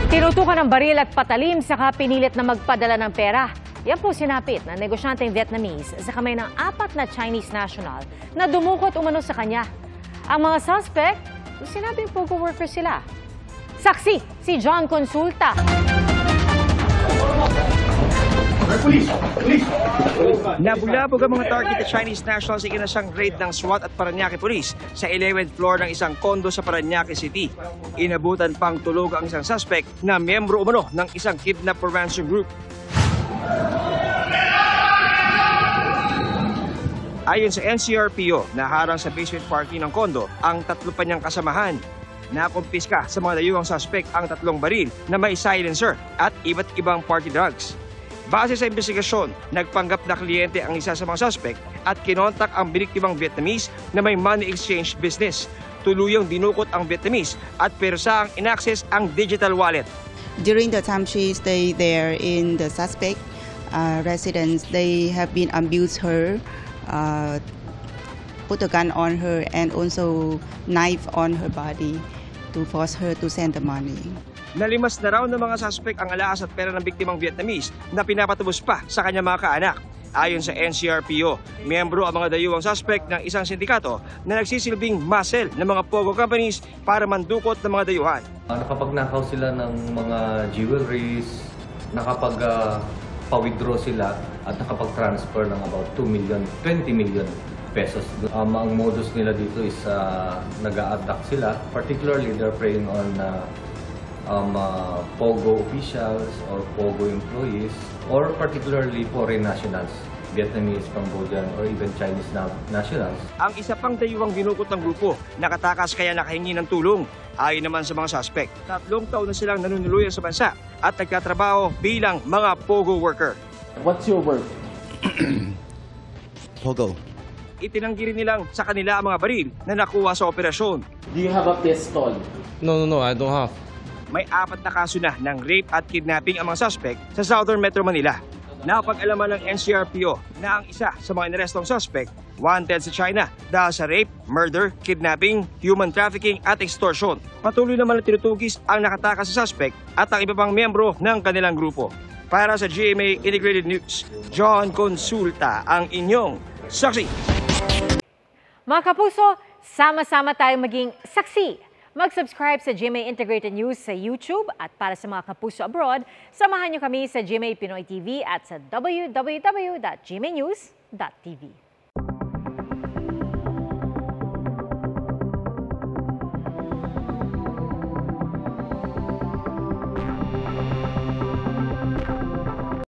Tinutukan ng baril at patalim saka pinilit na magpadala ng pera. Yan po sinapit na negosyanteng Vietnamese sa kamay ng 4 na Chinese national na dumukot umano sa kanya. Ang mga suspect, sinabing pogo worker sila. Saksi, si John Consulta. Nabulabog ang mga target na Chinese nationals sa ikinasang raid ng SWAT at Parañaque Police sa 11th floor ng isang kondo sa Parañaque City. Inabutan pang tulog ang isang suspect na miyembro umano ng isang kidnap or ransom group. Ayon sa NCRPO, naharang sa basement parking ng kondo ang 3 pa niyang kasamahan. Nakumpiska sa mga dayuhang suspect ang 3 baril na may silencer at iba't ibang party drugs. Base sa investigasyon, nagpanggap na kliyente ang isa sa mga suspect at kinontak ang biniktimang Vietnamese na may money exchange business. Tuluyang dinukot ang Vietnamese at persa ang inaccess ang digital wallet. During the time she stayed there in the suspect residence, they have been abused her, put a gun on her and also knife on her body to force her to send the money. Nalimas na raw ng mga suspect ang alaas at pera ng biktimang Vietnamese na pinapatubos pa sa kanyang mga kaanak. Ayon sa NCRPO, miyembro ang mga dayuhang suspect ng isang sindikato na nagsisilbing muscle ng mga pogo companies para mandukot ng mga dayuhan. Nakapagnakaw sila ng mga jewelries, nakapag-pa-withdraw sila at nakapag-transfer ng about 20 million pesos. Ang modus nila dito is nag-a-attack sila. Particularly, they're preying on POGO officials or POGO employees or particularly foreign nationals, Vietnamese, Cambodian or even Chinese nationals. Ang isa pang dayuhang dinukot ng grupo, nakatakas kaya nakahingi ng tulong. Ayon naman sa mga suspect, 3 taon na silang nanunuluyan sa bansa at nagtatrabaho bilang mga POGO worker. What's your work? POGO. Itinanggi rin nilang sa kanila ang mga baril na nakuha sa operasyon. Do you have a pistol? No, I don't have. May 4 na kaso na ng rape at kidnapping ang mga suspect sa Southern Metro Manila. Napag-alaman ng NCRPO na ang isa sa mga inarestong suspect wanted sa China dahil sa rape, murder, kidnapping, human trafficking at extortion. Patuloy naman na tinutugis ang nakatakas sa suspect at ang iba pang miyembro ng kanilang grupo. Para sa GMA Integrated News, John Consulta ang inyong saksi. Mga kapuso, sama-sama tayong maging saksi. Mag-subscribe sa GMA Integrated News sa YouTube at para sa mga kapuso abroad, samahan niyo kami sa GMA Pinoy TV at sa www.gmanews.tv.